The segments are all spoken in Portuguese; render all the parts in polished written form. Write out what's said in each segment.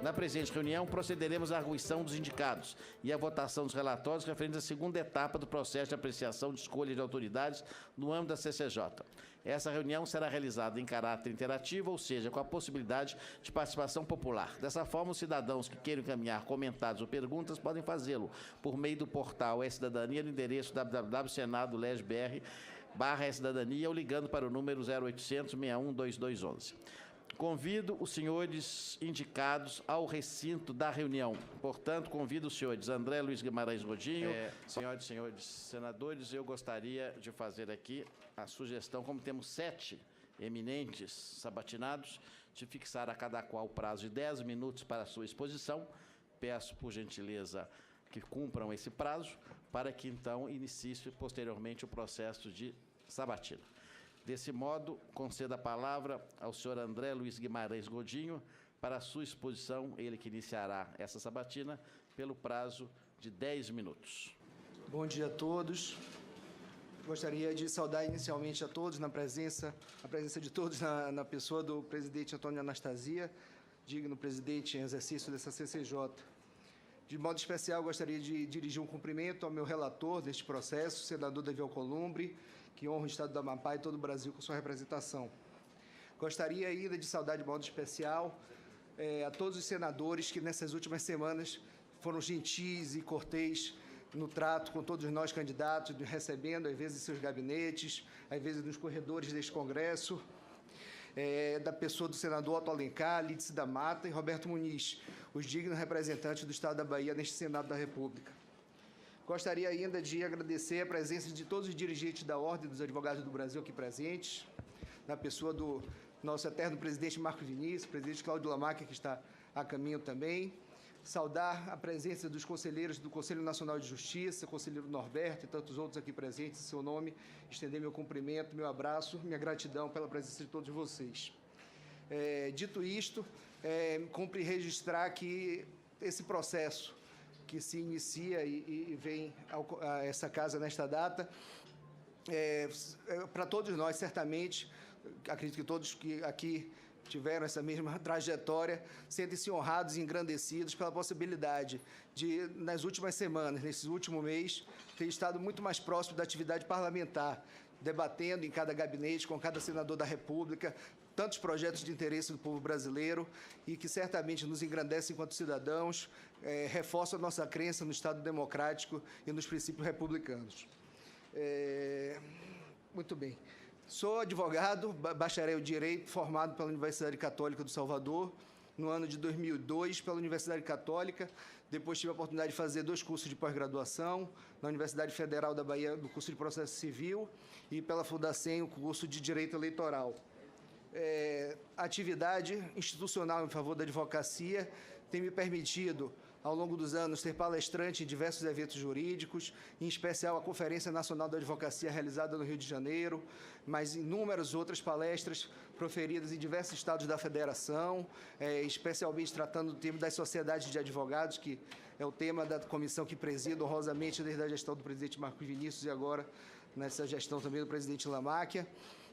Na presente reunião, procederemos à arguição dos indicados e à votação dos relatórios referentes à segunda etapa do processo de apreciação de escolha de autoridades no âmbito da CCJ. Essa reunião será realizada em caráter interativo, ou seja, com a possibilidade de participação popular. Dessa forma, os cidadãos que queiram encaminhar comentários ou perguntas podem fazê-lo por meio do portal E-Cidadania no endereço www.senado.leg.br/E-Cidadania ou ligando para o número 0800 61 2211. Convido os senhores indicados ao recinto da reunião. Portanto, convido os senhores André Luiz Guimarães Godinho. Senhoras e senhores senadores, eu gostaria de fazer aqui a sugestão, como temos 7 eminentes sabatinados, de fixar a cada qual o prazo de 10 minutos para a sua exposição. Peço, por gentileza, que cumpram esse prazo, para que, então, inicie posteriormente o processo de sabatina. Desse modo, concedo a palavra ao senhor André Luiz Guimarães Godinho para a sua exposição, ele que iniciará essa sabatina, pelo prazo de 10 minutos. Bom dia a todos. Gostaria de saudar inicialmente a todos, a presença de todos na pessoa do presidente Antônio Anastasia, digno presidente em exercício dessa CCJ. De modo especial, gostaria de dirigir um cumprimento ao meu relator deste processo, o senador Davi Alcolumbre, que honra o Estado do Amapá e todo o Brasil com sua representação. Gostaria ainda de saudar de modo especial a todos os senadores que nessas últimas semanas foram gentis e cortês no trato com todos nós candidatos, recebendo, às vezes, em seus gabinetes, às vezes nos corredores deste Congresso, da pessoa do senador Otto Alencar, Lídice da Mata e Roberto Muniz, os dignos representantes do Estado da Bahia neste Senado da República. Gostaria ainda de agradecer a presença de todos os dirigentes da Ordem dos Advogados do Brasil aqui presentes, na pessoa do nosso eterno presidente Marco Vinícius, presidente Cláudio Lamarca, que está a caminho também. Saudar a presença dos conselheiros do Conselho Nacional de Justiça, conselheiro Norberto e tantos outros aqui presentes, em seu nome, estender meu cumprimento, meu abraço, minha gratidão pela presença de todos vocês. Dito isto, cumpre registrar que esse processo que se inicia e vem a essa casa nesta data, para todos nós, certamente, acredito que todos que aqui tiveram essa mesma trajetória, sentem-se honrados e engrandecidos pela possibilidade de, nas últimas semanas, nesse último mês, ter estado muito mais próximo da atividade parlamentar, debatendo em cada gabinete, com cada senador da República, tantos projetos de interesse do povo brasileiro e que certamente nos engrandecem enquanto cidadãos, reforçam a nossa crença no Estado democrático e nos princípios republicanos. Muito bem. Sou advogado, bacharel em Direito, formado pela Universidade Católica do Salvador, no ano de 2002, pela Universidade Católica. Depois tive a oportunidade de fazer 2 cursos de pós-graduação, na Universidade Federal da Bahia, no curso de Processo Civil, e pela Fundacem, o curso de Direito Eleitoral. Atividade institucional em favor da advocacia tem me permitido, ao longo dos anos, ser palestrante em diversos eventos jurídicos, em especial a Conferência Nacional da Advocacia realizada no Rio de Janeiro, mas inúmeras outras palestras proferidas em diversos estados da Federação, especialmente tratando do tema das sociedades de advogados, que é o tema da comissão que presido honrosamente desde a gestão do presidente Marco Vinícius e agora nessa gestão também do presidente Lamáquia,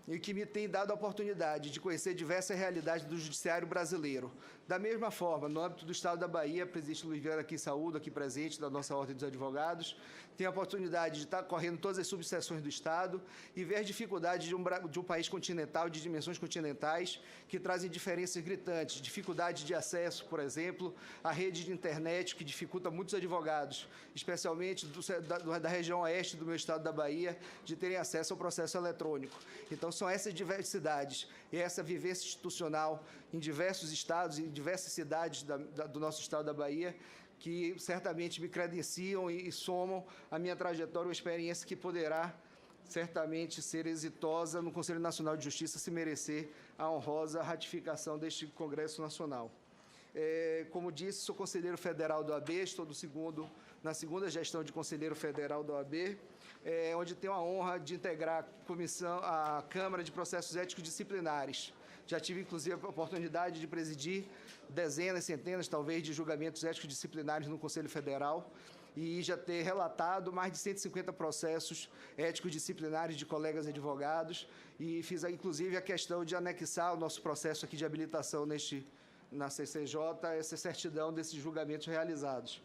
e que me tem dado a oportunidade de conhecer diversas realidades do judiciário brasileiro. Da mesma forma, no âmbito do Estado da Bahia, o presidente Luiz Viana aqui saúdo, aqui presente, da nossa Ordem dos Advogados, tem a oportunidade de estar correndo todas as subseções do Estado e ver as dificuldades de um país continental, de dimensões continentais, que trazem diferenças gritantes, dificuldade de acesso, por exemplo, à rede de internet, que dificulta muitos advogados, especialmente da região oeste do meu Estado da Bahia, de terem acesso ao processo eletrônico. Então, são essas diversidades e essa vivência institucional em diversos estados e em diversas cidades do nosso Estado da Bahia que certamente me credenciam e somam a minha trajetória, uma experiência que poderá certamente ser exitosa no Conselho Nacional de Justiça se merecer a honrosa ratificação deste Congresso Nacional. Como disse, sou conselheiro federal do AB, estou na segunda gestão de conselheiro federal do AB, onde tenho a honra de integrar a Câmara de Processos Éticos Disciplinares. Já tive, inclusive, a oportunidade de presidir dezenas, centenas, talvez, de julgamentos éticos disciplinares no Conselho Federal e já ter relatado mais de 150 processos éticos disciplinares de colegas advogados e fiz, inclusive, a questão de anexar o nosso processo aqui de habilitação neste na CCJ essa certidão desses julgamentos realizados.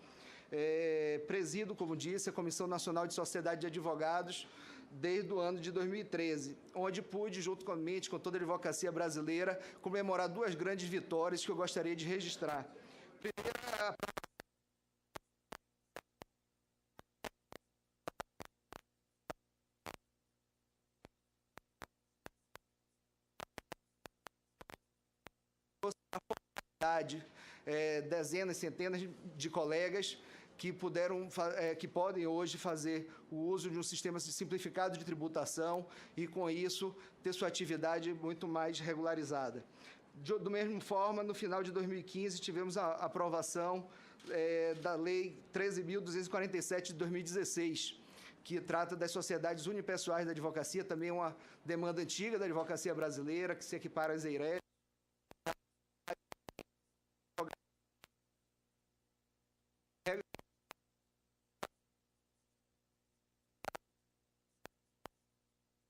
Presido, como disse, a Comissão Nacional de Sociedade de Advogados desde o ano de 2013, onde pude, juntamente com toda a advocacia brasileira, comemorar duas grandes vitórias que eu gostaria de registrar. Primeira, dezenas, centenas de colegas que podem hoje fazer o uso de um sistema simplificado de tributação e, com isso, ter sua atividade muito mais regularizada. Da mesma forma, no final de 2015, tivemos a aprovação da Lei 13.247 de 2016, que trata das sociedades unipessoais da advocacia, também uma demanda antiga da advocacia brasileira, que se equipara às EIRES.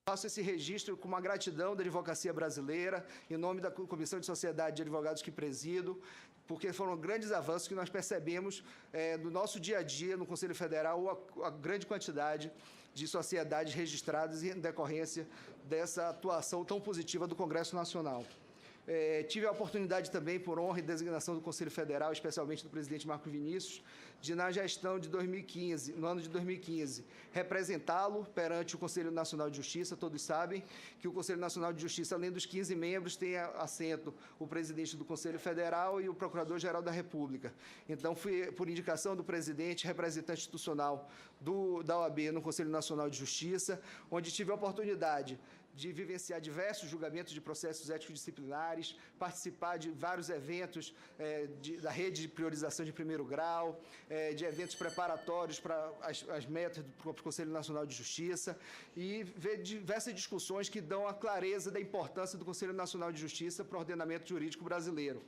Faço esse registro com uma gratidão da advocacia brasileira, em nome da Comissão de Sociedade de Advogados que presido, porque foram grandes avanços que nós percebemos no nosso dia a dia, no Conselho Federal, a grande quantidade de sociedades registradas em decorrência dessa atuação tão positiva do Congresso Nacional. Tive a oportunidade também, por honra e designação do Conselho Federal, especialmente do presidente Marco Vinícius, de, na gestão de 2015, no ano de 2015, representá-lo perante o Conselho Nacional de Justiça. Todos sabem que o Conselho Nacional de Justiça, além dos 15 membros, tem assento o presidente do Conselho Federal e o Procurador-Geral da República. Então, fui, por indicação do presidente, representante institucional da OAB no Conselho Nacional de Justiça, onde tive a oportunidade de vivenciar diversos julgamentos de processos éticos disciplinares, participar de vários eventos da rede de priorização de primeiro grau, de eventos preparatórios para as metas do próprio Conselho Nacional de Justiça, e ver diversas discussões que dão a clareza da importância do Conselho Nacional de Justiça para o ordenamento jurídico brasileiro.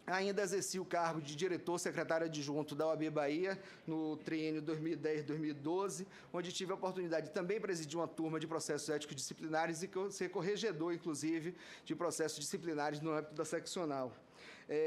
Ainda exerci o cargo de diretor secretário adjunto da OAB Bahia, no triênio 2010-2012, onde tive a oportunidade de também presidir uma turma de processos éticos disciplinares e ser corregedor, inclusive, de processos disciplinares no âmbito da seccional.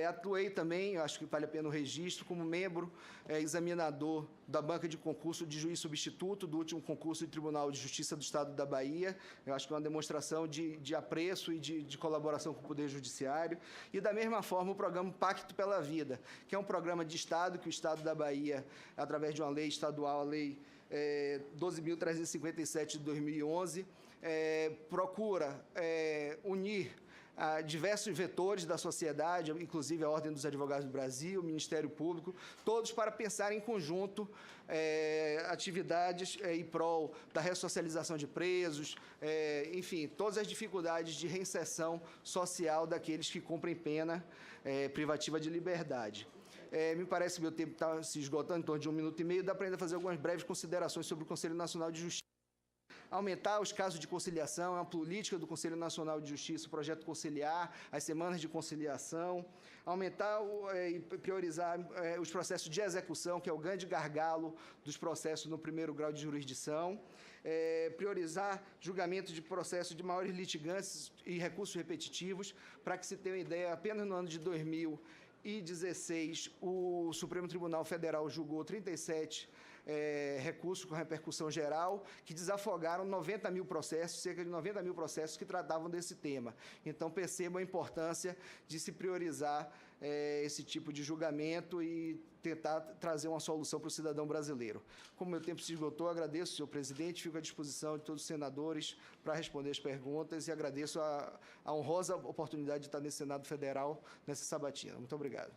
Atuei também, acho que vale a pena o registro, como membro examinador da banca de concurso de juiz substituto do último concurso do Tribunal de Justiça do Estado da Bahia. Eu acho que é uma demonstração de apreço e de colaboração com o Poder Judiciário. E, da mesma forma, o programa Pacto pela Vida, que é um programa de Estado que o Estado da Bahia, através de uma lei estadual, a Lei 12.357 de 2011, procura unir diversos vetores da sociedade, inclusive a Ordem dos Advogados do Brasil, o Ministério Público, todos para pensar em conjunto atividades em prol da ressocialização de presos, enfim, todas as dificuldades de reinserção social daqueles que cumprem pena privativa de liberdade. Me parece que meu tempo está se esgotando, em torno de 1 minuto e meio, dá para ainda fazer algumas breves considerações sobre o Conselho Nacional de Justiça. Aumentar os casos de conciliação, a política do Conselho Nacional de Justiça, o projeto conciliar, as semanas de conciliação, aumentar e priorizar os processos de execução, que é o grande gargalo dos processos no primeiro grau de jurisdição, priorizar julgamento de processos de maiores litigantes e recursos repetitivos, para que se tenha uma ideia, apenas no ano de 2016, o Supremo Tribunal Federal julgou 37 recursos com repercussão geral, que desafogaram 90 mil processos, cerca de 90 mil processos que tratavam desse tema. Então, percebam a importância de se priorizar esse tipo de julgamento e tentar trazer uma solução para o cidadão brasileiro. Como meu tempo se esgotou, agradeço, senhor presidente, fico à disposição de todos os senadores para responder as perguntas e agradeço a honrosa oportunidade de estar nesse Senado Federal nessa sabatina. Muito obrigado.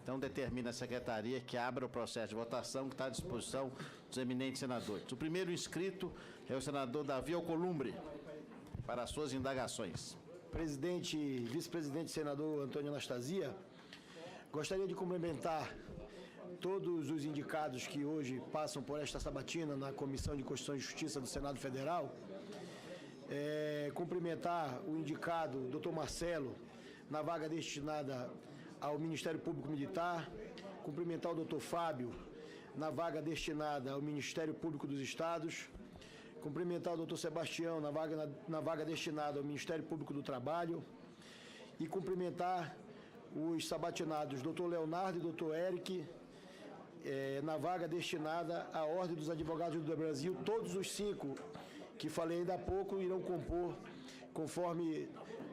Então, determina a secretaria que abra o processo de votação, que está à disposição dos eminentes senadores. O primeiro inscrito é o senador Davi Alcolumbre, para as suas indagações. Presidente, vice-presidente senador Antônio Anastasia, gostaria de cumprimentar todos os indicados que hoje passam por esta sabatina na Comissão de Constituição e Justiça do Senado Federal. Cumprimentar o indicado, doutor Marcelo, na vaga destinada ao Ministério Público Militar, cumprimentar o doutor Fábio, na vaga destinada ao Ministério Público dos Estados, cumprimentar o doutor Sebastião, na vaga destinada ao Ministério Público do Trabalho, e cumprimentar os sabatinados Dr. Leonardo e Dr. Eric, na vaga destinada à Ordem dos Advogados do Brasil. Todos os 5 que falei ainda há pouco irão compor, conforme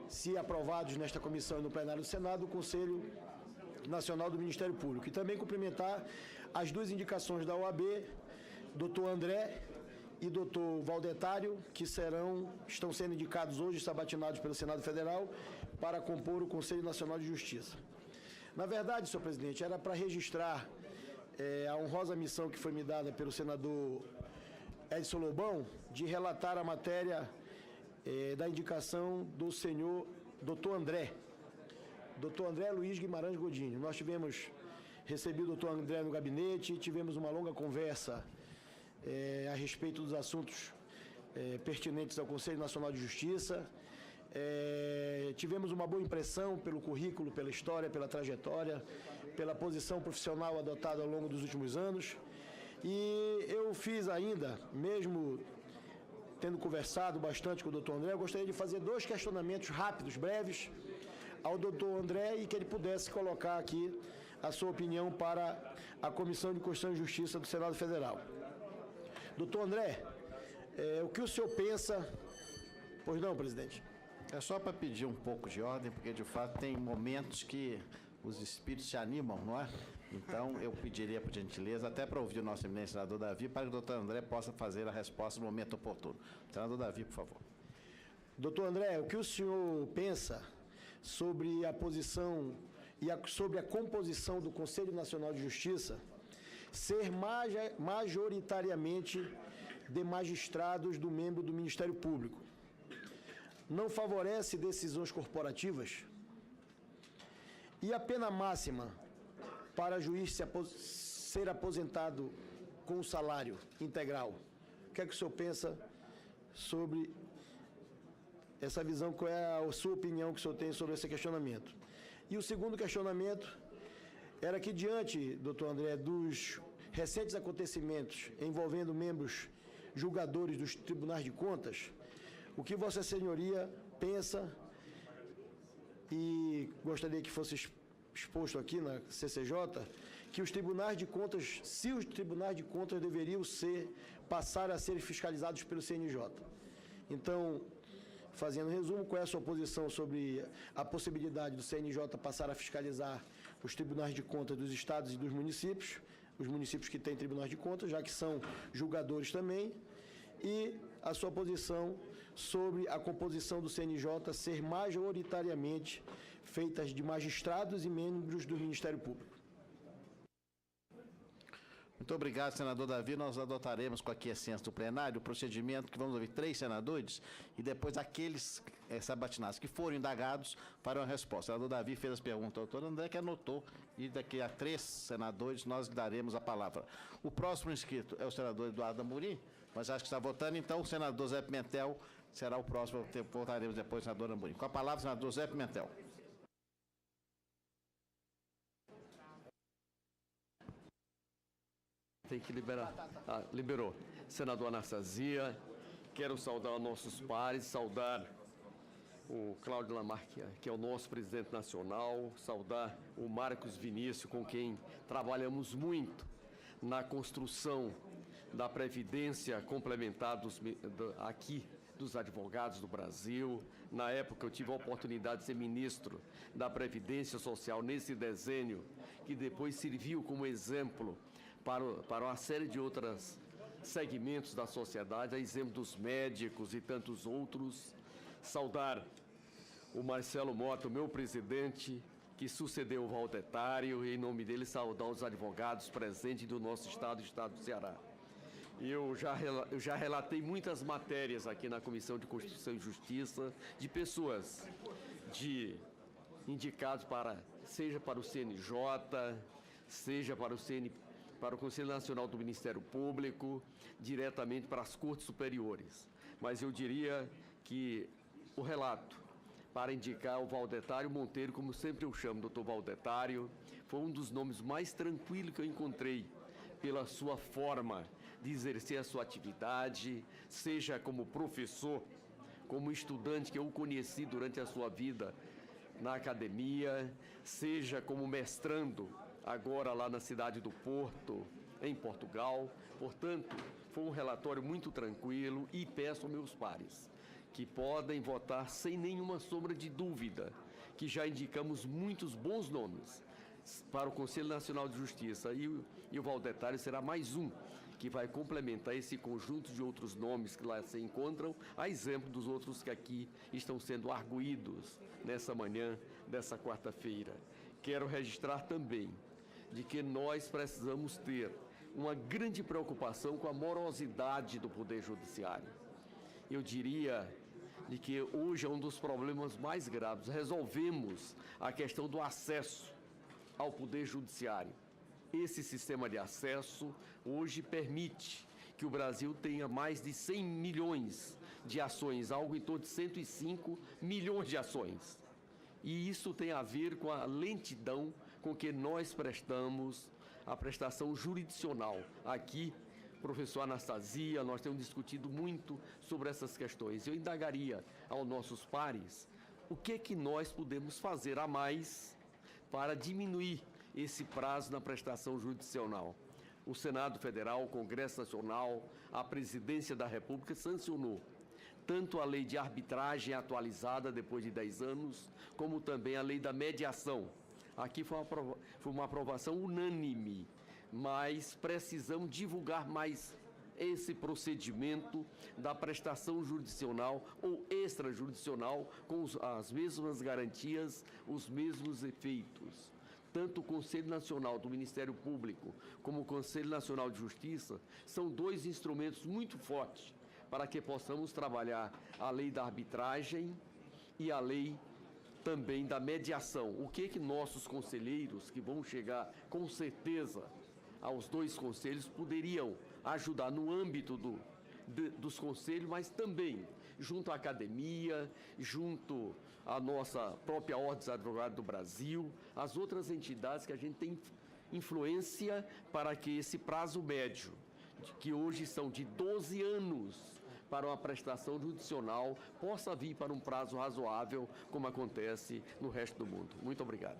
se aprovados nesta comissão e no plenário do Senado, o Conselho Nacional do Ministério Público. E também cumprimentar as 2 indicações da OAB, Dr. André e Dr. Valdetário, que estão sendo indicados hoje, sabatinados pelo Senado Federal, para compor o Conselho Nacional de Justiça. Na verdade, senhor presidente, era para registrar a honrosa missão que foi me dada pelo senador Edson Lobão, de relatar a matéria da indicação do senhor Dr. André Luiz Guimarães Godinho. Nós recebido o Dr. André no gabinete, tivemos uma longa conversa a respeito dos assuntos pertinentes ao Conselho Nacional de Justiça. Tivemos uma boa impressão pelo currículo, pela história, pela trajetória, pela posição profissional adotada ao longo dos últimos anos. E eu fiz ainda, mesmo tendo conversado bastante com o doutor André, eu gostaria de fazer 2 questionamentos rápidos, breves, ao doutor André, e que ele pudesse colocar aqui a sua opinião para a Comissão de Constituição e Justiça do Senado Federal. Doutor André, o que o senhor pensa... Pois não, presidente? É só para pedir um pouco de ordem, porque de fato tem momentos que os espíritos se animam, não é? Então eu pediria, por gentileza, até para ouvir o nosso eminente senador Davi, para que o doutor André possa fazer a resposta no momento oportuno. Senador Davi, por favor. Doutor André, o que o senhor pensa sobre a posição e sobre a composição do Conselho Nacional de Justiça ser majoritariamente de magistrados do membro do Ministério Público? Não favorece decisões corporativas? E a pena máxima para juiz ser aposentado com um salário integral? O que é que o senhor pensa sobre essa visão? Qual é a sua opinião que o senhor tem sobre esse questionamento? E o segundo questionamento era que, diante, doutor André, dos recentes acontecimentos envolvendo membros julgadores dos tribunais de contas, o que Vossa Senhoria pensa, e gostaria que fosse exposto aqui na CCJ, que os tribunais de contas, se os tribunais de contas deveriam passar a ser fiscalizados pelo CNJ. Então, fazendo um resumo, qual é a sua posição sobre a possibilidade do CNJ passar a fiscalizar os tribunais de contas dos estados e dos municípios, os municípios que têm tribunais de contas, já que são julgadores também, e a sua posição sobre a composição do CNJ ser majoritariamente feita de magistrados e membros do Ministério Público. Muito obrigado, senador Davi. Nós adotaremos com a aquiescência do plenário o procedimento que vamos ouvir 3 senadores e depois aqueles sabatinados que forem indagados farão a resposta. O senador Davi fez as perguntas ao doutor André, que anotou, e daqui a 3 senadores nós daremos a palavra. O próximo inscrito é o senador Eduardo Amorim, mas acho que está votando, então o senador Zé Pimentel será o próximo, votaremos depois o senador Amorim. Com a palavra, o senador Zé Pimentel. Tem que liberar. Liberou. Senador Anastasia, quero saudar nossos pares, saudar o Cláudio Lamarck, que é o nosso presidente nacional, saudar o Marcos Vinícius, com quem trabalhamos muito na construção da Previdência complementar aqui dos advogados do Brasil. Na época eu tive a oportunidade de ser ministro da Previdência Social nesse desenho, que depois serviu como exemplo para uma série de outros segmentos da sociedade, a exemplo dos médicos e tantos outros. Saudar o Marcelo Mota, meu presidente, que sucedeu o Valdetário, e em nome dele saudar os advogados presentes do nosso estado, o estado do Ceará. Eu já relatei muitas matérias aqui na Comissão de Constituição e Justiça, de pessoas indicados seja para o CNJ, seja para o Conselho Nacional do Ministério Público, diretamente para as Cortes Superiores. Mas eu diria que o relato para indicar o Valdetário Monteiro, como sempre eu chamo, doutor Valdetário, foi um dos nomes mais tranquilos que eu encontrei, pela sua forma de exercer a sua atividade, seja como professor, como estudante, que eu o conheci durante a sua vida na academia, seja como mestrando, agora lá na cidade do Porto, em Portugal. Portanto, foi um relatório muito tranquilo e peço aos meus pares que podem votar sem nenhuma sombra de dúvida, que já indicamos muitos bons nomes para o Conselho Nacional de Justiça e o Valdetário será mais um que vai complementar esse conjunto de outros nomes que lá se encontram, a exemplo dos outros que aqui estão sendo arguídos nessa manhã dessa quarta-feira. Quero registrar também de que nós precisamos ter uma grande preocupação com a morosidade do Poder Judiciário. Eu diria de que hoje é um dos problemas mais graves. Resolvemos a questão do acesso ao Poder Judiciário. Esse sistema de acesso hoje permite que o Brasil tenha mais de 100 milhões de ações, algo em torno de 105 milhões de ações. E isso tem a ver com a lentidão com que nós prestamos a prestação jurisdicional. Aqui, professor Anastasia, nós temos discutido muito sobre essas questões. Eu indagaria aos nossos pares o que nós podemos fazer a mais para diminuir esse prazo na prestação jurisdicional. O Senado Federal, o Congresso Nacional, a Presidência da República sancionou tanto a lei de arbitragem atualizada depois de 10 anos, como também a lei da mediação. Aqui foi uma aprovação unânime, mas precisamos divulgar mais esse procedimento da prestação jurisdicional ou extrajurisdicional com as mesmas garantias, os mesmos efeitos. Tanto o Conselho Nacional do Ministério Público como o Conselho Nacional de Justiça são dois instrumentos muito fortes para que possamos trabalhar a lei da arbitragem e a lei também da mediação. O que nossos conselheiros, que vão chegar com certeza aos dois conselhos, poderiam ajudar no âmbito dos conselhos, mas também junto à academia, junto à nossa própria Ordem dos Advogados do Brasil, as outras entidades que a gente tem influência para que esse prazo médio, que hoje são de 12 anos para uma prestação jurisdicional, possa vir para um prazo razoável, como acontece no resto do mundo. Muito obrigado.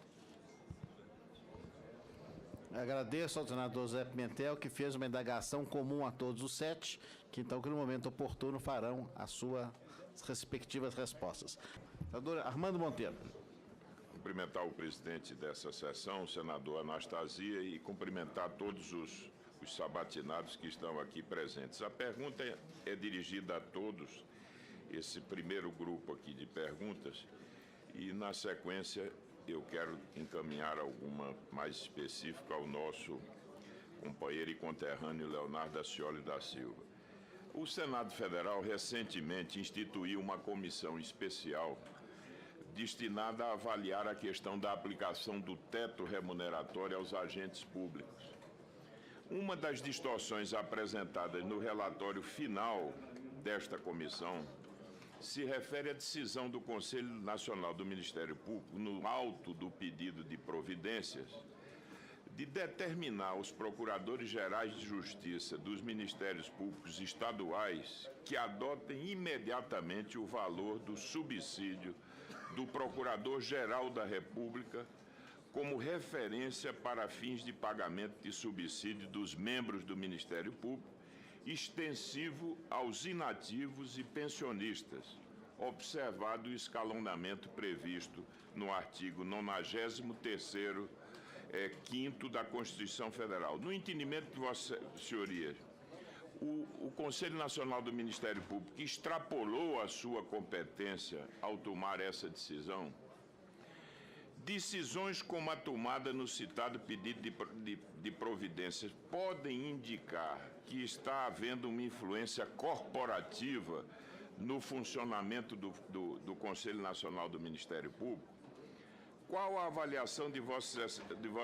Agradeço ao senador Zé Pimentel, que fez uma indagação comum a todos os 7, que então, que no momento oportuno, farão as suas respectivas respostas. Senador Armando Monteiro. Cumprimentar o presidente dessa sessão, o senador Anastasia, e cumprimentar todos os sabatinados que estão aqui presentes. A pergunta é dirigida a todos, esse primeiro grupo aqui de perguntas, e na sequência eu quero encaminhar alguma mais específica ao nosso companheiro e conterrâneo Leonardo Ascioli da Silva. O Senado Federal recentemente instituiu uma comissão especial destinada a avaliar a questão da aplicação do teto remuneratório aos agentes públicos. Uma das distorções apresentadas no relatório final desta comissão se refere à decisão do Conselho Nacional do Ministério Público, no alto do pedido de providências, de determinar os procuradores-gerais de justiça dos Ministérios Públicos estaduais que adotem imediatamente o valor do subsídio do Procurador-Geral da República como referência para fins de pagamento de subsídio dos membros do Ministério Público, extensivo aos inativos e pensionistas, observado o escalonamento previsto no artigo 93º, 5º da Constituição Federal. No entendimento de Vossa Senhoria, o Conselho Nacional do Ministério Público extrapolou a sua competência ao tomar essa decisão? Decisões como a tomada no citado pedido de providências podem indicar que está havendo uma influência corporativa no funcionamento do Conselho Nacional do Ministério Público? Qual a avaliação de Vossa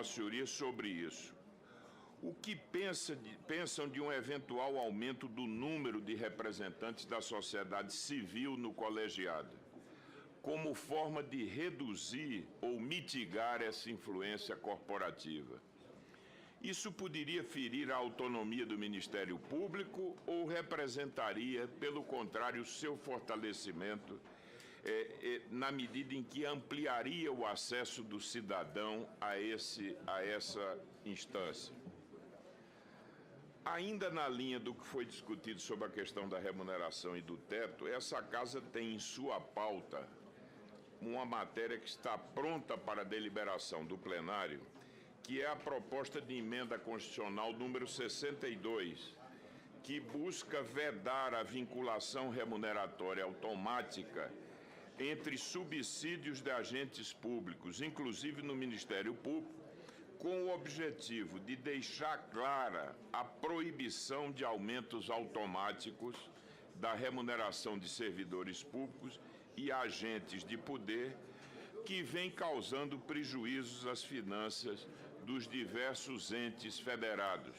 Senhoria sobre isso? O que pensam de um eventual aumento do número de representantes da sociedade civil no colegiado, como forma de reduzir ou mitigar essa influência corporativa? Isso poderia ferir a autonomia do Ministério Público ou representaria, pelo contrário, seu fortalecimento na medida em que ampliaria o acesso do cidadão a essa instância. Ainda na linha do que foi discutido sobre a questão da remuneração e do teto, essa casa tem em sua pauta uma matéria que está pronta para deliberação do plenário, que é a proposta de emenda constitucional número 62, que busca vedar a vinculação remuneratória automática entre subsídios de agentes públicos, inclusive no Ministério Público, com o objetivo de deixar clara a proibição de aumentos automáticos da remuneração de servidores públicos e agentes de poder, que vem causando prejuízos às finanças dos diversos entes federados.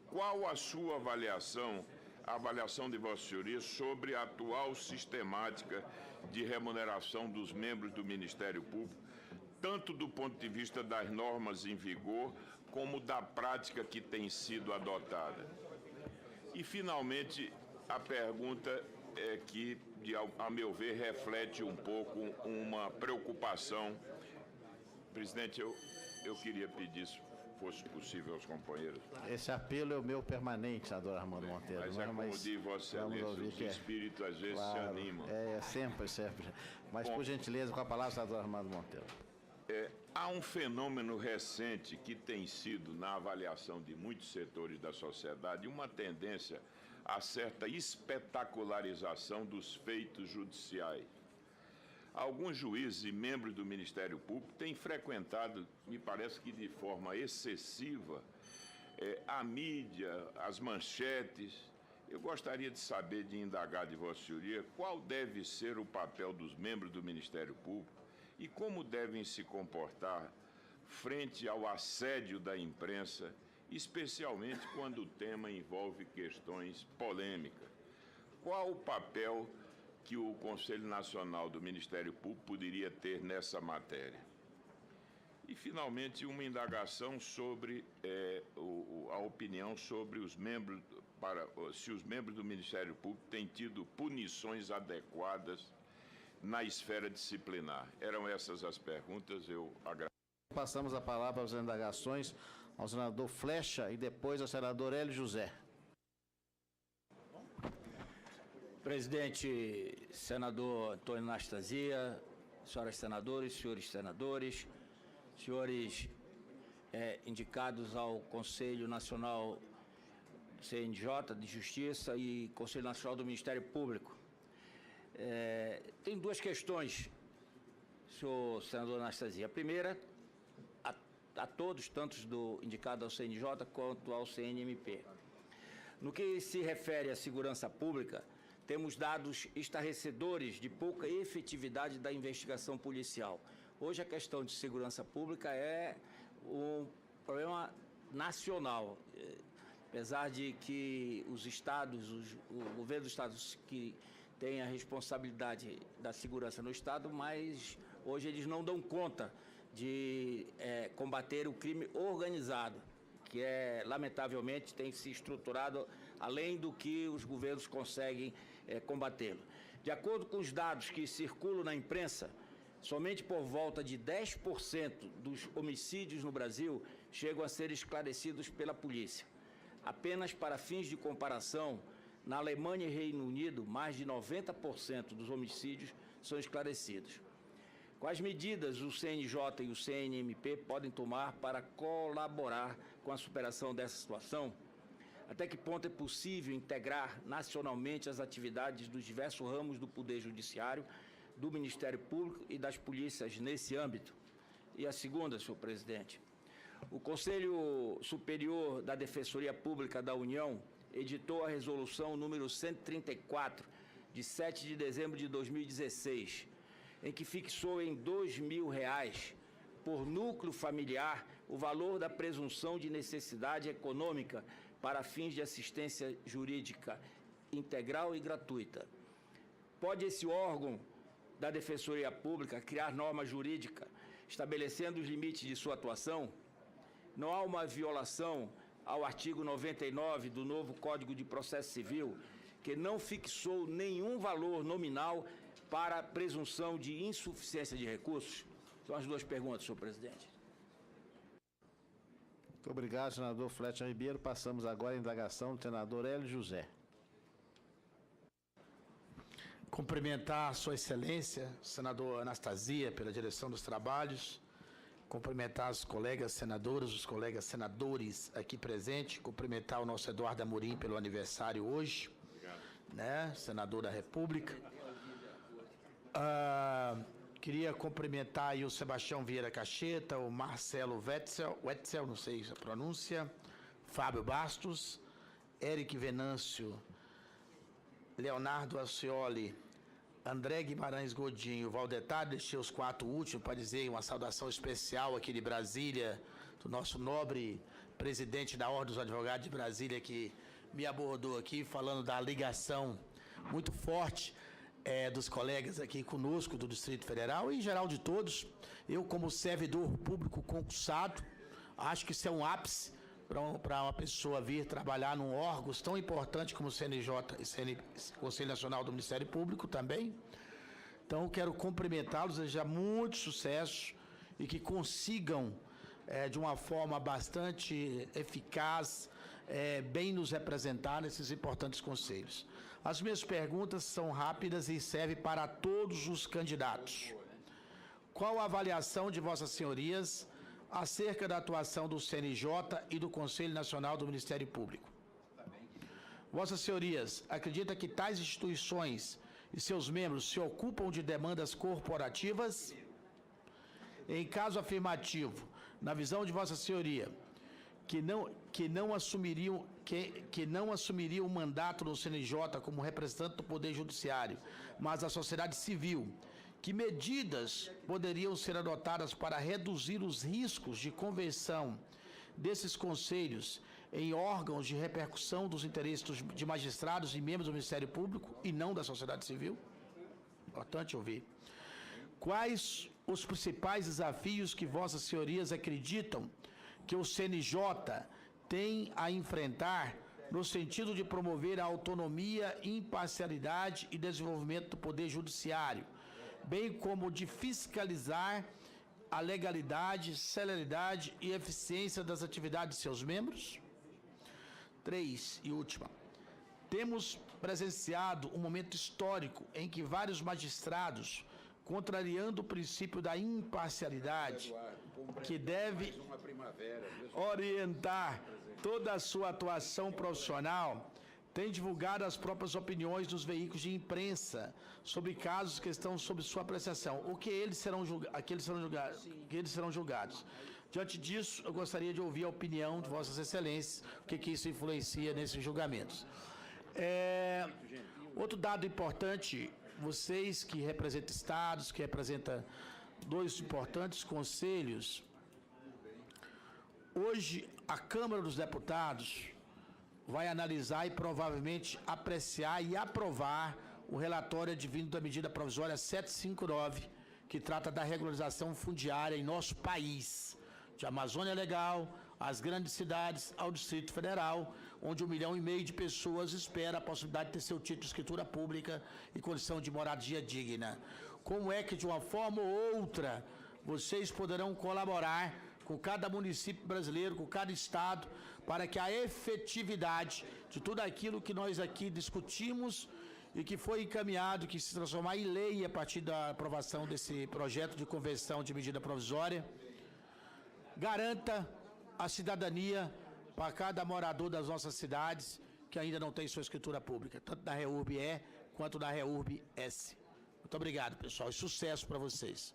Qual a sua avaliação, a avaliação de Vossa Senhoria, sobre a atual sistemática de remuneração dos membros do Ministério Público, tanto do ponto de vista das normas em vigor, como da prática que tem sido adotada? E, finalmente, a pergunta é que, a meu ver, reflete um pouco uma preocupação. Presidente, eu queria pedir, se fosse possível, aos companheiros. Esse apelo é o meu permanente, senador Armando Monteiro. Mas é como diz Vossa Excelência, os espíritos às vezes se animam. Sempre. Mas, por gentileza, com a palavra, senador Armando Monteiro. Há um fenômeno recente que tem sido, na avaliação de muitos setores da sociedade, uma tendência a certa espetacularização dos feitos judiciais. Alguns juízes e membros do Ministério Público têm frequentado, me parece que de forma excessiva, a mídia, as manchetes. Eu gostaria de saber, de indagar de Vossa Senhoria, qual deve ser o papel dos membros do Ministério Público e como devem se comportar frente ao assédio da imprensa, especialmente quando o tema envolve questões polêmicas. Qual o papel que o Conselho Nacional do Ministério Público poderia ter nessa matéria? E, finalmente, uma indagação sobre a opinião sobre os membros, se os membros do Ministério Público têm tido punições adequadas na esfera disciplinar. Eram essas as perguntas, eu agradeço. Passamos a palavra às indagações ao senador Flecha e depois ao senador Hélio José. Presidente, senador Antônio Anastasia, senhoras senadoras, senhores indicados ao Conselho Nacional CNJ de Justiça e Conselho Nacional do Ministério Público. Tem duas questões, senhor senador Anastasia. A primeira, a todos, tanto do indicado ao CNJ quanto ao CNMP. No que se refere à segurança pública, temos dados estarrecedores de pouca efetividade da investigação policial. Hoje a questão de segurança pública é um problema nacional, apesar de que os estados, o governo dos estados que tem a responsabilidade da segurança no estado, mas hoje eles não dão conta de combater o crime organizado, que lamentavelmente tem se estruturado além do que os governos conseguem combatê-lo. De acordo com os dados que circulam na imprensa, somente por volta de 10% dos homicídios no Brasil chegam a ser esclarecidos pela polícia. Apenas para fins de comparação, na Alemanha e Reino Unido, mais de 90% dos homicídios são esclarecidos. Quais medidas o CNJ e o CNMP podem tomar para colaborar com a superação dessa situação? Até que ponto é possível integrar nacionalmente as atividades dos diversos ramos do Poder Judiciário, do Ministério Público e das polícias nesse âmbito? E a segunda, senhor presidente, o Conselho Superior da Defensoria Pública da União editou a resolução número 134, de 7 de dezembro de 2016, em que fixou em R$ 2.000 por núcleo familiar o valor da presunção de necessidade econômica para fins de assistência jurídica integral e gratuita. Pode esse órgão da Defensoria Pública criar norma jurídica estabelecendo os limites de sua atuação? Não há uma violação ao artigo 99 do novo Código de Processo Civil, que não fixou nenhum valor nominal para presunção de insuficiência de recursos? São as duas perguntas, senhor presidente. Muito obrigado, senador Flecha Ribeiro. Passamos agora à indagação do senador Hélio José. Cumprimentar a Sua Excelência, senador Anastasia, pela direção dos trabalhos. Cumprimentar os colegas senadores, os colegas senadores aqui presentes. Cumprimentar o nosso Eduardo Amorim pelo aniversário hoje, né, senador da República. Queria cumprimentar aí o Sebastião Vieira Cacheta, o Marcelo Wetzel, não sei a pronúncia, Fábio Bastos, Eric Venâncio, Leonardo Ascioli, André Guimarães Godinho, Valdetar, deixei os 4 últimos para dizer uma saudação especial aqui de Brasília, do nosso nobre presidente da Ordem dos Advogados de Brasília, que me abordou aqui falando da ligação muito forte dos colegas aqui conosco do Distrito Federal e em geral de todos. Eu, como servidor público concursado, acho que isso é um ápice para uma pessoa vir trabalhar num órgão tão importante como o CNJ e Conselho Nacional do Ministério Público também. Então, quero cumprimentá-los, desejar muito sucesso e que consigam, de uma forma bastante eficaz, bem nos representar nesses importantes conselhos. As minhas perguntas são rápidas e servem para todos os candidatos. Qual a avaliação de Vossas Senhorias acerca da atuação do CNJ e do Conselho Nacional do Ministério Público? Vossas Senhorias, acredita que tais instituições e seus membros se ocupam de demandas corporativas? Em caso afirmativo, na visão de Vossa Senhoria, que não assumiriam o mandato no CNJ como representante do Poder Judiciário, mas da sociedade civil, que medidas poderiam ser adotadas para reduzir os riscos de conversão desses conselhos em órgãos de repercussão dos interesses de magistrados e membros do Ministério Público e não da sociedade civil? Importante ouvir. Quais os principais desafios que Vossas Senhorias acreditam que o CNJ tem a enfrentar no sentido de promover a autonomia, imparcialidade e desenvolvimento do Poder Judiciário, bem como de fiscalizar a legalidade, celeridade e eficiência das atividades de seus membros? 3, e última. Temos presenciado um momento histórico em que vários magistrados, contrariando o princípio da imparcialidade, que deve orientar toda a sua atuação profissional, têm divulgado as próprias opiniões nos veículos de imprensa sobre casos que estão sob sua apreciação, ou que eles serão julgados. Diante disso, eu gostaria de ouvir a opinião de Vossas Excelências, o que isso influencia nesses julgamentos. Outro dado importante, vocês que representam estados, que representam 2 importantes conselhos, hoje a Câmara dos Deputados vai analisar e provavelmente apreciar e aprovar o relatório advindo da medida provisória 759, que trata da regularização fundiária em nosso país, de Amazônia Legal, às grandes cidades, ao Distrito Federal, onde 1,5 milhão de pessoas espera a possibilidade de ter seu título de escritura pública e condição de moradia digna. Como é que, de uma forma ou outra, vocês poderão colaborar com cada município brasileiro, com cada estado, para que a efetividade de tudo aquilo que nós aqui discutimos e que foi encaminhado, que se transformar em lei a partir da aprovação desse projeto de conversão de medida provisória, garanta a cidadania para cada morador das nossas cidades que ainda não tem sua escritura pública, tanto da REURB-E quanto da REURB-S. Muito obrigado, pessoal, e sucesso para vocês.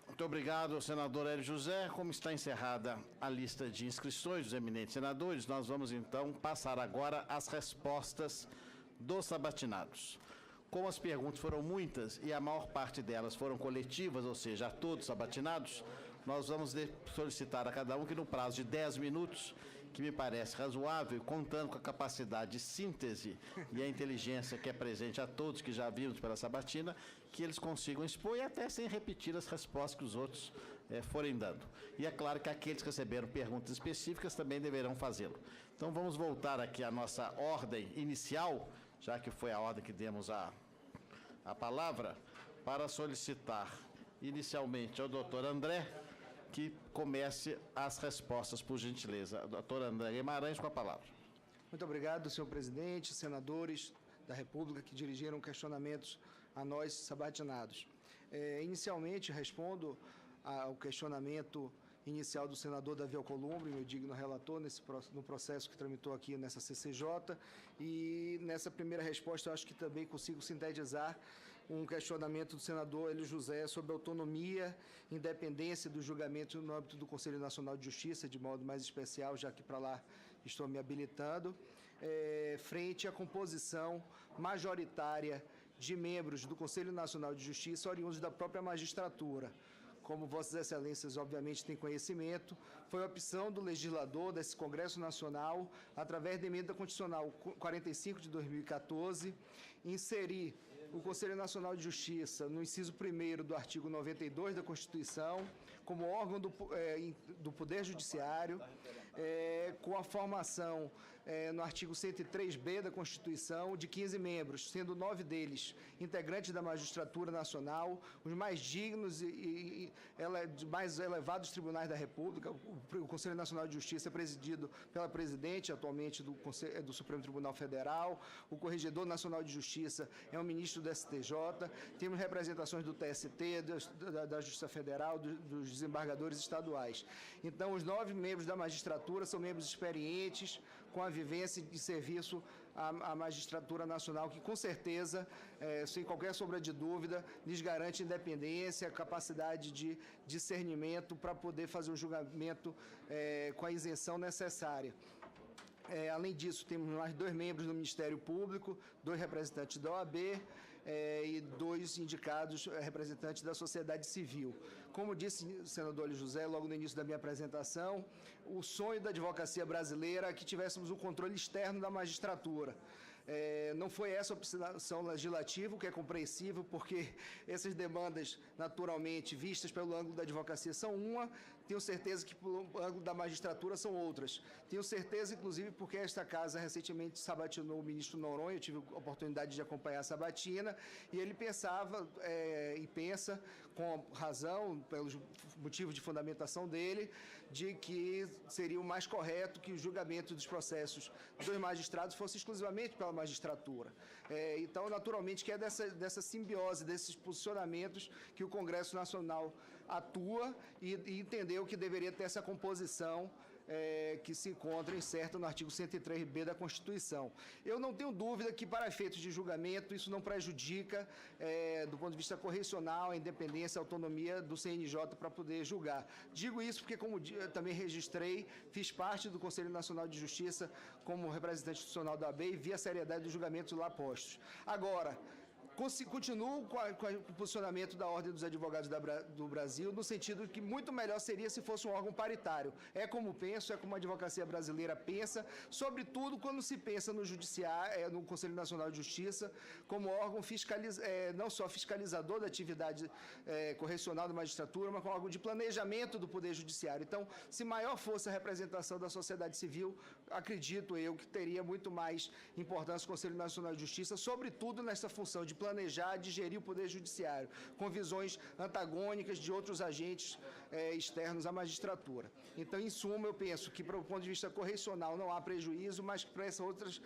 Muito obrigado, senador Hélio José. Como está encerrada a lista de inscrições dos eminentes senadores, nós vamos então passar agora às respostas dos sabatinados. Como as perguntas foram muitas e a maior parte delas foram coletivas, ou seja, a todos sabatinados, nós vamos solicitar a cada um que no prazo de 10 minutos, que me parece razoável, contando com a capacidade de síntese e a inteligência que é presente a todos que já vimos pela sabatina, que eles consigam expor e até sem repetir as respostas que os outros forem dando. E é claro que aqueles que receberam perguntas específicas também deverão fazê-lo. Então vamos voltar aqui à nossa ordem inicial, já que foi a ordem que demos a palavra, para solicitar inicialmente ao doutor André que comece as respostas, por gentileza. Doutor André Guimarães, com a palavra. Muito obrigado, senhor presidente, senadores da República que dirigiram questionamentos a nós sabatinados. Inicialmente, respondo ao questionamento inicial do senador Davi Alcolumbre, meu digno relator, no processo que tramitou aqui nessa CCJ, e nessa primeira resposta eu acho que também consigo sintetizar um questionamento do senador Hélio José sobre a autonomia e independência do julgamento no âmbito do Conselho Nacional de Justiça, de modo mais especial, já que para lá estou me habilitando, frente à composição majoritária de membros do Conselho Nacional de Justiça oriundos da própria magistratura. Como Vossas Excelências, obviamente, têm conhecimento, foi a opção do legislador desse Congresso Nacional, através da Emenda Constitucional 45 de 2014, inserir o Conselho Nacional de Justiça no inciso 1º do artigo 92 da Constituição, como órgão do Poder Judiciário, com a formação no artigo 103b da Constituição, de 15 membros, sendo 9 deles integrantes da Magistratura Nacional, os mais dignos e mais elevados tribunais da República. O Conselho Nacional de Justiça é presidido pela presidente, atualmente, do Supremo Tribunal Federal. O Corregedor Nacional de Justiça é o ministro do STJ. Temos representações do TST, da Justiça Federal, dos desembargadores estaduais. Então, os 9 membros da magistratura são membros experientes, com a vivência de serviço à magistratura nacional, que com certeza, sem qualquer sombra de dúvida, lhes garante independência, capacidade de discernimento para poder fazer um julgamento com a isenção necessária. Além disso, temos mais 2 membros do Ministério Público, 2 representantes da OAB e 2 indicados representantes da sociedade civil. Como disse o senador Hélio José, logo no início da minha apresentação, o sonho da advocacia brasileira é que tivéssemos um controle externo da magistratura. Não foi essa a opção legislativa, o que é compreensível, porque essas demandas, naturalmente, vistas pelo ângulo da advocacia são uma, tenho certeza que pelo ângulo da magistratura são outras. Tenho certeza, inclusive, porque esta casa recentemente sabatinou o ministro Noronha, eu tive a oportunidade de acompanhar a sabatina, e ele pensava e pensa, com razão, pelos motivos de fundamentação dele, de que seria o mais correto que o julgamento dos processos dos magistrados fosse exclusivamente pela magistratura. Então, naturalmente, que é dessa simbiose, desses posicionamentos que o Congresso Nacional atua e entendeu que deveria ter essa composição que se encontra incerta no artigo 103b da Constituição. Eu não tenho dúvida que, para efeitos de julgamento, isso não prejudica, do ponto de vista correcional, a independência, a autonomia do CNJ para poder julgar. Digo isso porque, como eu também registrei, fiz parte do Conselho Nacional de Justiça como representante institucional da AB e vi a seriedade dos julgamentos lá postos. Agora, continuo com o posicionamento da Ordem dos Advogados do Brasil, no sentido que muito melhor seria se fosse um órgão paritário. É como penso, é como a advocacia brasileira pensa, sobretudo quando se pensa no Judiciário, no Conselho Nacional de Justiça, como órgão não só fiscalizador da atividade correcional da magistratura, mas como órgão de planejamento do Poder Judiciário. Então, se maior fosse a representação da sociedade civil, acredito eu que teria muito mais importância o Conselho Nacional de Justiça, sobretudo nessa função de planejar, de gerir o Poder Judiciário, com visões antagônicas de outros agentes externos à magistratura. Então, em suma, eu penso que, do ponto de vista correcional, não há prejuízo, mas para essas outras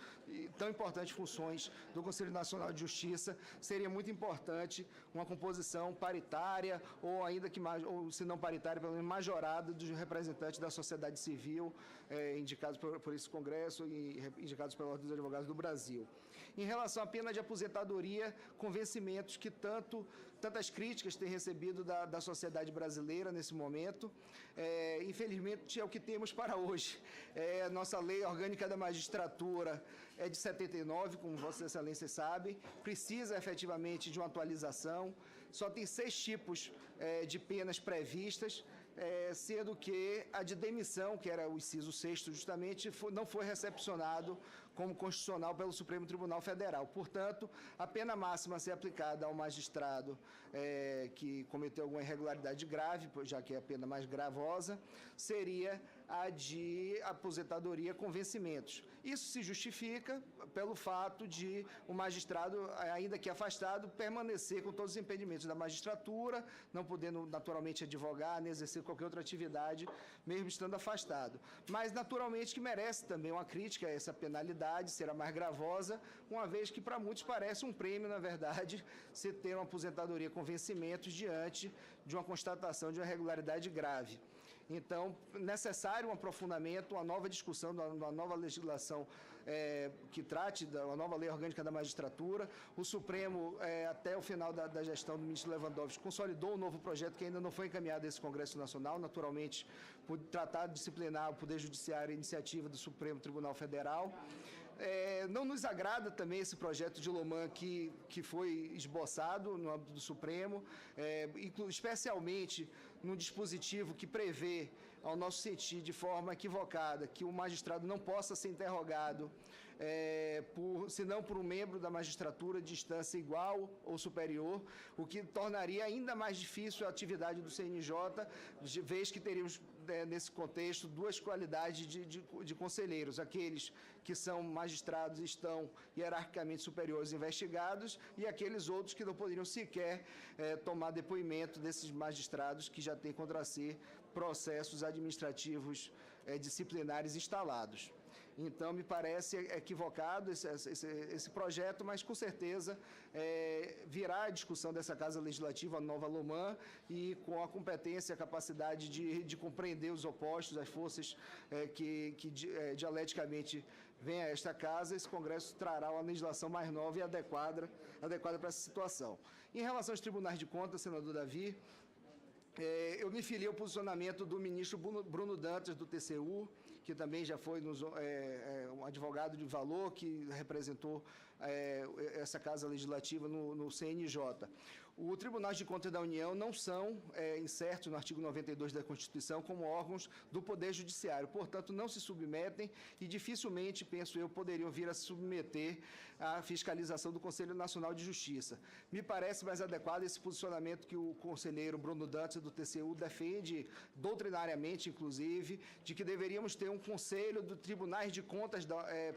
tão importantes funções do Conselho Nacional de Justiça, seria muito importante uma composição paritária, ou ainda que, ou se não paritária, pelo menos majorada dos representantes da sociedade civil, indicados por esse Congresso e indicados pela Ordem dos Advogados do Brasil. Em relação à pena de aposentadoria, convencimentos que tantas críticas têm recebido da sociedade brasileira nesse momento. Infelizmente, é o que temos para hoje. Nossa lei orgânica da magistratura é de 79, como Vossas Excelências sabem, precisa efetivamente de uma atualização. Só tem 6 tipos de penas previstas, sendo que a de demissão, que era o inciso 6º justamente, não foi recepcionado como constitucional pelo Supremo Tribunal Federal. Portanto, a pena máxima a ser aplicada ao magistrado que cometeu alguma irregularidade grave, já que é a pena mais gravosa, seria a de aposentadoria com vencimentos. Isso se justifica pelo fato de o magistrado, ainda que afastado, permanecer com todos os impedimentos da magistratura, não podendo naturalmente advogar, nem exercer qualquer outra atividade, mesmo estando afastado. Mas, naturalmente, que merece também uma crítica a essa penalidade, será mais gravosa, uma vez que para muitos parece um prêmio, na verdade, se ter uma aposentadoria com vencimentos diante de uma constatação de uma irregularidade grave. Então, necessário um aprofundamento, uma nova discussão, uma nova legislação que trate uma nova lei orgânica da magistratura. O Supremo, até o final da gestão do ministro Lewandowski, consolidou um novo projeto que ainda não foi encaminhado a esse Congresso Nacional, naturalmente, por tratar de disciplinar o Poder Judiciário e iniciativa do Supremo Tribunal Federal. Não nos agrada também esse projeto de Loman que foi esboçado no âmbito do Supremo, especialmente num dispositivo que prevê, ao nosso sentir, de forma equivocada, que o magistrado não possa ser interrogado senão por um membro da magistratura de instância igual ou superior, o que tornaria ainda mais difícil a atividade do CNJ, vez que teríamos, nesse contexto, duas qualidades de conselheiros, aqueles que são magistrados e estão hierarquicamente superiores investigados e aqueles outros que não poderiam sequer tomar depoimento desses magistrados que já têm contra si processos administrativos disciplinares instalados. Então, me parece equivocado esse projeto, mas, com certeza, virá a discussão dessa Casa Legislativa, a nova Loman, e com a competência, a capacidade de compreender os opostos, as forças que dialeticamente vêm a esta Casa, esse Congresso trará uma legislação mais nova e adequada para essa situação. Em relação aos tribunais de contas, senador Davi, eu me filiei ao posicionamento do ministro Bruno Dantas, do TCU, que também já foi um advogado de valor, que representou essa Casa Legislativa no CNJ. O Tribunal de Contas da União não são incertos no artigo 92 da Constituição como órgãos do Poder Judiciário, portanto, não se submetem e dificilmente, penso eu, poderiam vir a se submeter à fiscalização do Conselho Nacional de Justiça. Me parece mais adequado esse posicionamento que o conselheiro Bruno Dantas, do TCU, defende doutrinariamente, inclusive, de que deveríamos ter um conselho do Tribunais de Contas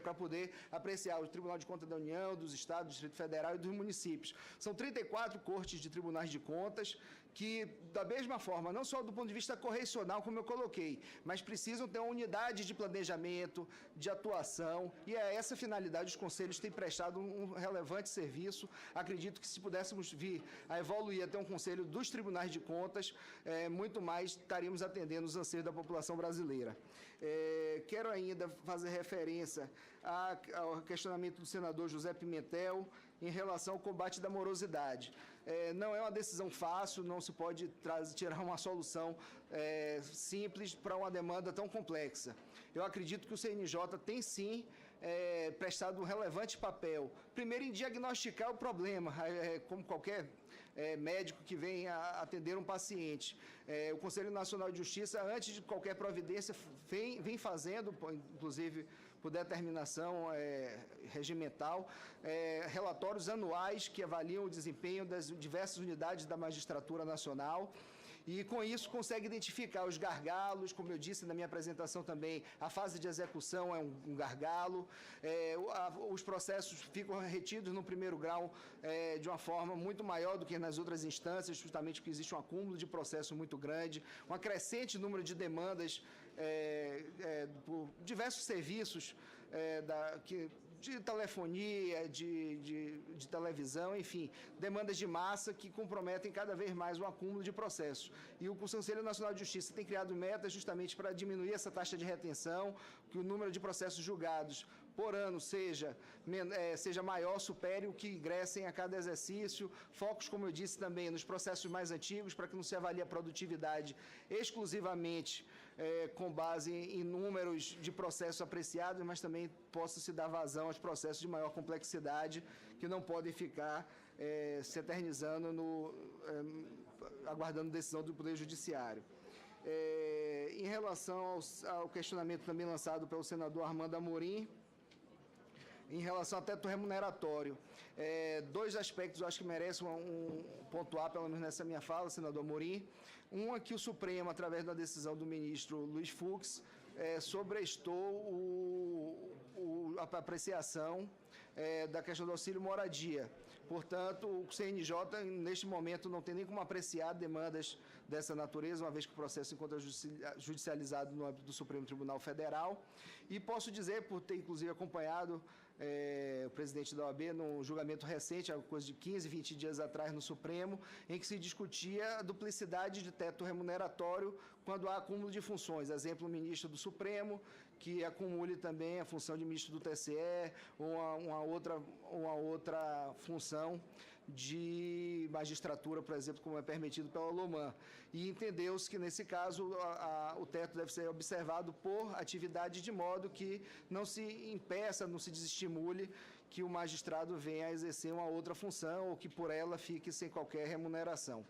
para poder apreciar o Tribunal de Contas da União, dos Estados, do Distrito Federal e dos municípios. São 34 cortes de tribunais de contas que, da mesma forma, não só do ponto de vista correcional, como eu coloquei, mas precisam ter uma unidade de planejamento, de atuação, e a essa finalidade os conselhos têm prestado um relevante serviço. Acredito que, se pudéssemos vir a evoluir até um conselho dos tribunais de contas, muito mais estaríamos atendendo os anseios da população brasileira. Quero ainda fazer referência ao questionamento do senador José Pimentel em relação ao combate da morosidade. Não é uma decisão fácil, não se pode tirar uma solução simples para uma demanda tão complexa. Eu acredito que o CNJ tem, sim, prestado um relevante papel. Primeiro, em diagnosticar o problema, como qualquer médico que vem a atender um paciente. O Conselho Nacional de Justiça, antes de qualquer providência, vem fazendo, inclusive por determinação regimental, relatórios anuais que avaliam o desempenho das diversas unidades da magistratura nacional. E, com isso, consegue identificar os gargalos, como eu disse na minha apresentação também, a fase de execução é um gargalo, os processos ficam retidos no primeiro grau de uma forma muito maior do que nas outras instâncias, justamente porque existe um acúmulo de processo muito grande, um crescente número de demandas por diversos serviços de telefonia, de televisão, enfim, demandas de massa que comprometem cada vez mais o acúmulo de processos. E o Conselho Nacional de Justiça tem criado metas justamente para diminuir essa taxa de retenção, que o número de processos julgados por ano seja maior, supere o que ingressem a cada exercício, focos, como eu disse também, nos processos mais antigos, para que não se avalie a produtividade exclusivamente com base em números de processos apreciados, mas também possa se dar vazão aos processos de maior complexidade, que não podem ficar se eternizando aguardando decisão do Poder Judiciário. Em relação ao questionamento também lançado pelo senador Armando Amorim, em relação ao teto remuneratório, dois aspectos eu acho que merecem pontuar, pelo menos nessa minha fala, senador Amorim. Um é que o Supremo, através da decisão do ministro Luiz Fux, sobrestou a apreciação da questão do auxílio moradia. Portanto, o CNJ, neste momento, não tem nem como apreciar demandas dessa natureza, uma vez que o processo se encontra judicializado no âmbito do Supremo Tribunal Federal. E posso dizer, por ter, inclusive, acompanhado o presidente da OAB num julgamento recente, há coisa de 15, 20 dias atrás, no Supremo, em que se discutia a duplicidade de teto remuneratório quando há acúmulo de funções. Exemplo, o ministro do Supremo, que acumule também a função de ministro do TSE ou uma outra função de magistratura, por exemplo, como é permitido pela LOMAN. E entendeu-se que, nesse caso, o teto deve ser observado por atividade, de modo que não se impeça, não se desestimule que o magistrado venha a exercer uma outra função ou que por ela fique sem qualquer remuneração.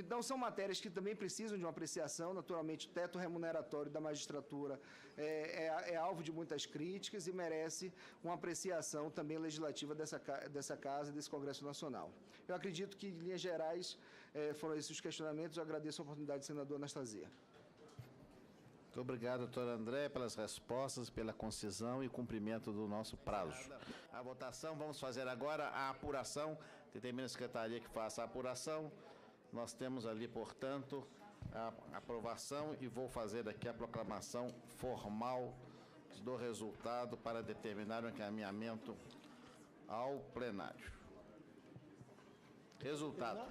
Então, são matérias que também precisam de uma apreciação. Naturalmente, o teto remuneratório da magistratura é alvo de muitas críticas e merece uma apreciação também legislativa dessa Casa e desse Congresso Nacional. Eu acredito que, em linhas gerais, foram esses os questionamentos. Eu agradeço a oportunidade, senador Anastasia. Muito obrigado, doutor André, pelas respostas, pela concisão e cumprimento do nosso prazo. A votação, vamos fazer agora a apuração. Determina a secretaria que faça a apuração. Nós temos ali, portanto, a aprovação e vou fazer aqui a proclamação formal do resultado para determinar o encaminhamento ao plenário. Resultado.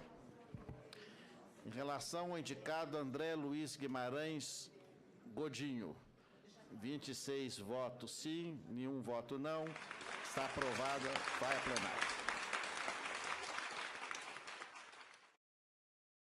Em relação ao indicado André Luiz Guimarães Godinho, 26 votos sim, nenhum voto não. Está aprovada, vai a plenário.